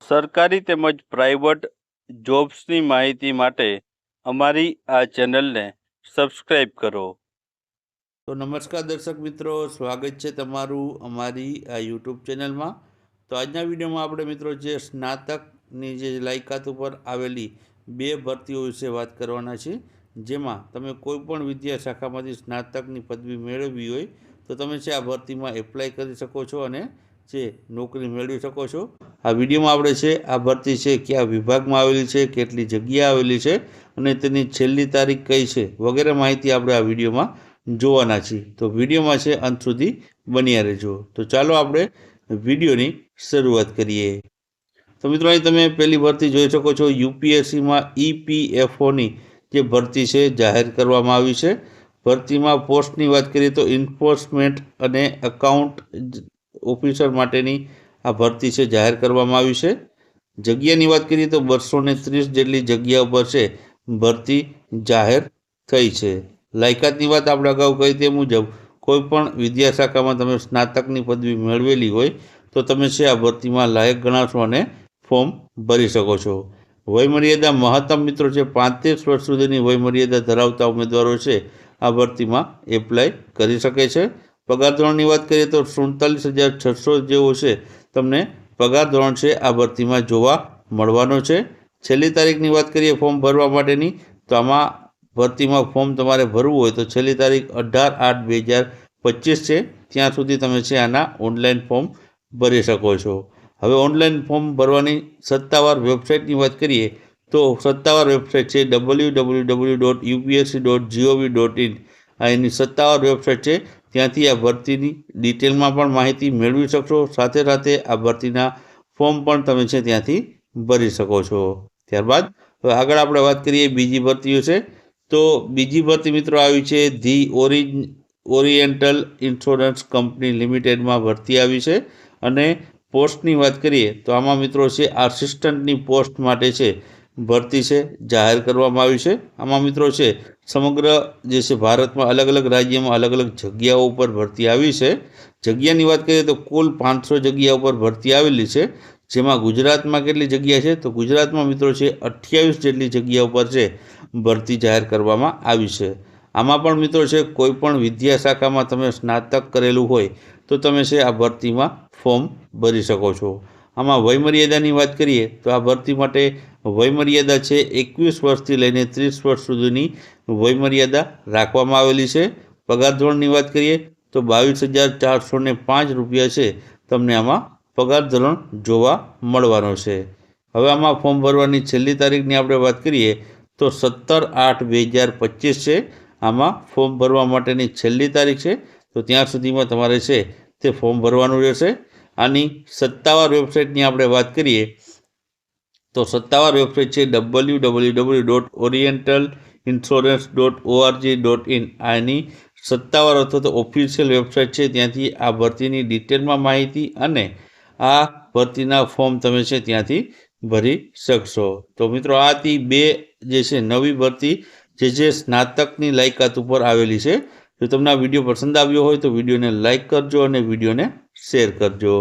સરકારી તેમજ પ્રાઇવેટ જોબ્સની માહિતી માટે અમારી આ ચેનલને સબસ્ક્રાઈબ કરો। તો નમસ્કાર દર્શક મિત્રો, સ્વાગત છે તમારું અમારી આ યુટ્યુબ ચેનલમાં। તો આજના વિડીયોમાં આપણે મિત્રો જે સ્નાતકની જે લાયકાત ઉપર આવેલી 2 ભરતીઓ વિશે વાત કરવાના છે, જેમાં તમે કોઈ પણ વિદ્યા શાખામાંથી સ્નાતકની પદવી મેળવી હોય તો તમે છે આ ભરતીમાં એપ્લાય કરી શકો છો અને જે નોકરી મેળવી શકો છો। આ વિડીયોમાં આપણે છે આ ભરતી છે કયા વિભાગમાં આવેલી છે, કેટલી જગ્યા આવેલી છે અને તેની છેલ્લી તારીખ કઈ છે વગેરે માહિતી આપણે આ વિડીયોમાં જોવાના છીએ। તો વિડીયોમાં છે અંત સુધી બન્યા રહેજો। તો ચાલો આપણે વિડીયોની શરૂઆત કરીએ। તો મિત્રો અહીં તમે પહેલી ભરતી જોઈ શકો છો, યુપીએસસીમાં ઈપીએફઓની જે ભરતી છે જાહેર કરવામાં આવી છે। ભરતીમાં પોસ્ટની વાત કરીએ તો એન્ફોર્સમેન્ટ અને એકાઉન્ટ ઓફિસર માટેની આ ભરતી છે જાહેર કરવામાં આવી છે। જગ્યાની વાત કરીએ તો 230 જેટલી જગ્યા ઉપર છે ભરતી જાહેર થઈ છે। લાયકાતની વાત આપણે અગાઉ કહી તે મુજબ કોઈ પણ વિદ્યા શાખામાં તમે સ્નાતકની પદવી મેળવેલી હોય તો તમે છે આ ભરતીમાં લાયક ગણાશો અને ફોર્મ ભરી શકો છો। વયમર્યાદા મહત્તમ મિત્રો છે 35 વર્ષ સુધીની વયમર્યાદા ધરાવતા ઉમેદવારો છે આ ભરતીમાં એપ્લાય કરી શકે છે। પગાર ધોરણની વાત કરીએ તો 47,600 જેવો છે તમને પગાર ધોરણ છે આ ભરતીમાં જોવા મળવાનો છે। છેલ્લી તારીખની વાત કરીએ ફોર્મ ભરવા માટેની, તો આમાં ભરતીમાં ફોર્મ તમારે ભરવું હોય તો છેલ્લી તારીખ 18/8/2025 છે। ત્યાં સુધી તમે છે આના ઓનલાઈન ફોર્મ ભરી શકો છો। હવે ઓનલાઈન ફોર્મ ભરવાની સત્તાવાર વેબસાઇટની વાત કરીએ તો સત્તાવાર વેબસાઇટ છે www.upsc.gov.in। આ એની સત્તાવાર વેબસાઇટ છે, ત્યાંથી આ ભરતીની ડિટેલમાં પણ માહિતી મેળવી શકશો। સાથે સાથે આ ભરતીના ફોર્મ પણ તમે છે ત્યાંથી ભરી શકો છો। ત્યારબાદ હવે આગળ આપણે વાત કરીએ બીજી ભરતીઓ છે। તો બીજી ભરતી મિત્રો આવી છે ધી ઓરિએન્ટલ ઇન્સ્યોરન્સ કંપની લિમિટેડમાં ભરતી આવી છે। અને પોસ્ટની વાત કરીએ તો આમાં મિત્રો છે આસિસ્ટન્ટની પોસ્ટ માટે છે ભરતી છે જાહેર કરવામાં આવી છે। આમાં મિત્રો છે સમગ્ર જે છે ભારતમાં અલગ અલગ રાજ્યમાં અલગ અલગ જગ્યાઓ ઉપર ભરતી આવી છે। જગ્યાની વાત કરીએ તો કુલ 500 જગ્યા ઉપર ભરતી આવેલી છે, જેમાં ગુજરાતમાં કેટલી જગ્યા છે તો ગુજરાતમાં મિત્રો છે 28 જેટલી જગ્યા ઉપર છે ભરતી જાહેર કરવામાં આવી છે। આમાં પણ મિત્રો છે કોઈ પણ વિદ્યા શાખામાં તમે સ્નાતક કરેલું હોય તો તમે છે આ ભરતીમાં ફોર્મ ભરી શકો છો। આમાં વયમર્યાદાની વાત કરીએ તો આ ભરતી માટે વયમર્યાદા છે 21 વર્ષથી લઈને 30 વર્ષ સુધીની વયમર્યાદા રાખવામાં આવેલી છે। પગાર ધોરણની વાત કરીએ તો 22,405 રૂપિયા છે તમને આમાં પગાર ધોરણ જોવા મળવાનો છે। હવે આમાં ફોર્મ ભરવાની છેલ્લી તારીખની આપણે વાત કરીએ તો 17/8/2025 છે આમાં ફોર્મ ભરવા માટેની છેલ્લી તારીખ છે। તો ત્યાં સુધીમાં તમારે છે તે ફોર્મ ભરવાનું રહેશે। આની સત્તાવાર વેબસાઇટની આપણે વાત કરીએ તો સત્તાવાર વેબસાઇટ છે www.orientalinsurance.org.in। આની સત્તાવાર અથવા તો ઓફિશિયલ વેબસાઇટ છે, ત્યાંથી આ ભરતીની ડિટેલમાં માહિતી અને આ ભરતીના ફોર્મ તમે છે ત્યાંથી ભરી શકશો। તો મિત્રો આ હતી 2 જે છે નવી ભરતી જે સ્નાતકની લાયકાત ઉપર આવેલી છે। જો તમને આ વિડીયો પસંદ આવ્યો હોય તો વિડીયોને લાઇક કરજો અને વિડીયોને શેર કરજો।